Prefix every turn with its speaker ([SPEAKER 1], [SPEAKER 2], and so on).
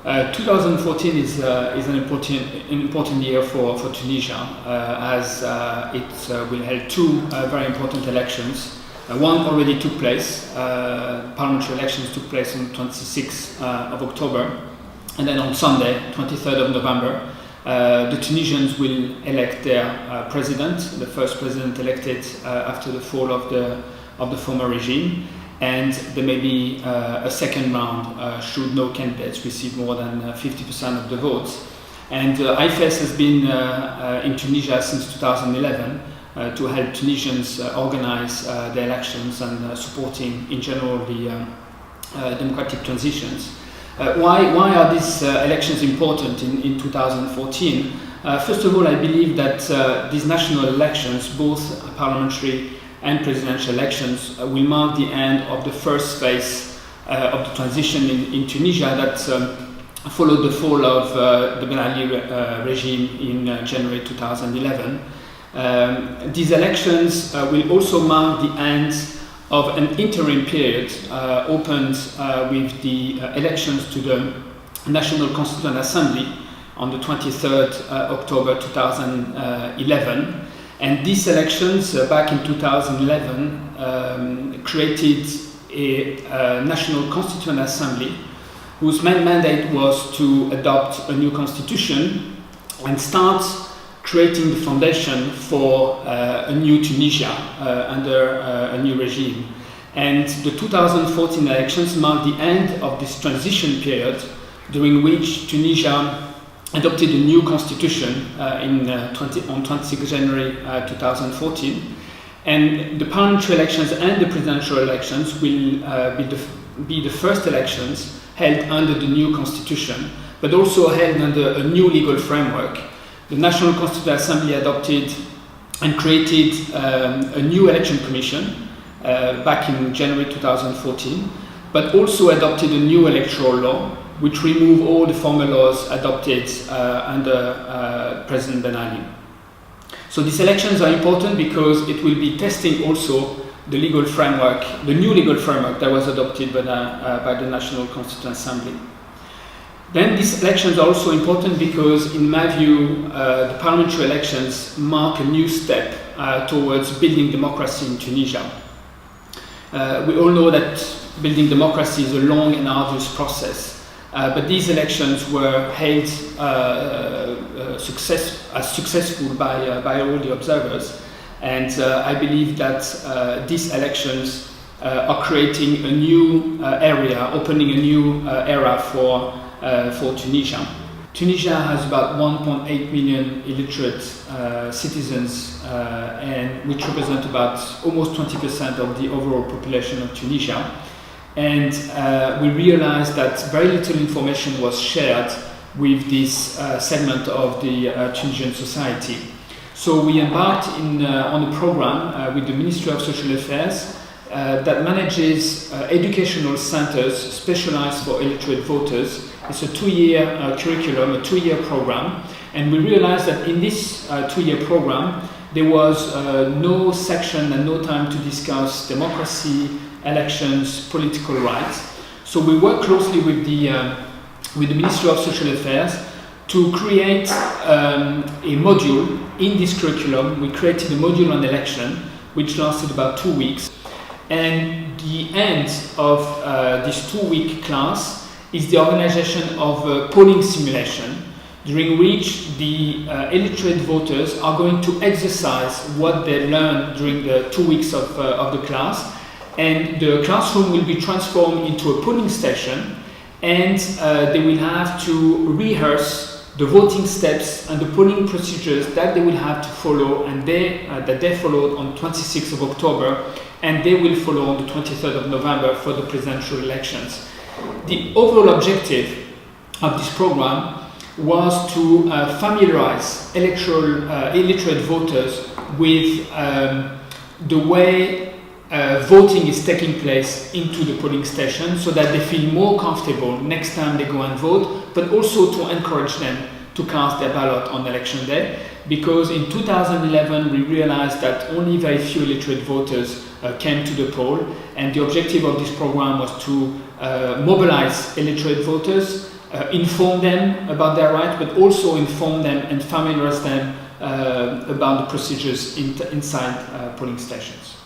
[SPEAKER 1] 2014 is an important year for Tunisia, as it will hold two very important elections. One already took place. Parliamentary elections took place on 26th of October, and then on Sunday, 23rd of November, the Tunisians will elect their president, the first president elected after the fall of the former regime. And there may be a second round should no candidates receive more than 50% of the votes. And IFES has been in Tunisia since 2011 to help Tunisians organize the elections and supporting in general the democratic transitions. Why are these elections important in 2014? First of all, I believe that these national elections, both parliamentary and presidential elections, will mark the end of the first phase of the transition in Tunisia that followed the fall of the Ben Ali regime in January 2011. These elections will also mark the end of an interim period opened with the elections to the National Constituent Assembly on the 23rd October 2011. And these elections back in 2011 created a National Constituent Assembly whose main mandate was to adopt a new constitution and start creating the foundation for a new Tunisia under a new regime. And the 2014 elections marked the end of this transition period during which Tunisia adopted a new constitution on 26 January 2014, and the parliamentary elections and the presidential elections will be the first elections held under the new constitution, but also held under a new legal framework. The National Constituent Assembly adopted and created a new election commission back in January 2014, but also adopted a new electoral law which remove all the former laws adopted under President Ben Ali. So these elections are important because it will be testing also the legal framework, the new legal framework that was adopted by the National Constituent Assembly. Then these elections are also important because, in my view, the parliamentary elections mark a new step towards building democracy in Tunisia. We all know that building democracy is a long and arduous process. But these elections were held successful by all the observers, and I believe that these elections are creating a new area, opening a new era for Tunisia. Tunisia has about 1.8 million illiterate citizens, and which represent about almost 20% of the overall population of Tunisia. And we realized that very little information was shared with this segment of the Tunisian society. So we embarked on a program with the Ministry of Social Affairs that manages educational centers specialized for illiterate voters. It's a 2-year curriculum, a 2-year program. And we realized that in this 2-year program, there was no section and no time to discuss democracy, elections, political rights. So we work closely with the Ministry of Social Affairs to create a module in this curriculum. We created a module on election, which lasted about 2 weeks. And the end of this 2-week class is the organization of a polling simulation, during which the illiterate voters are going to exercise what they learned during the 2 weeks of the class. And the classroom will be transformed into a polling station, and they will have to rehearse the voting steps and the polling procedures that they will have to follow, and that they followed on 26th of October, and they will follow on the 23rd of November for the presidential elections. The overall objective of this program was to familiarize illiterate voters with the way voting is taking place into the polling station, so that they feel more comfortable next time they go and vote, but also to encourage them to cast their ballot on election day, because in 2011 we realized that only very few illiterate voters came to the poll, and the objective of this program was to mobilize illiterate voters, inform them about their rights, but also inform them and familiarize them about the procedures inside polling stations.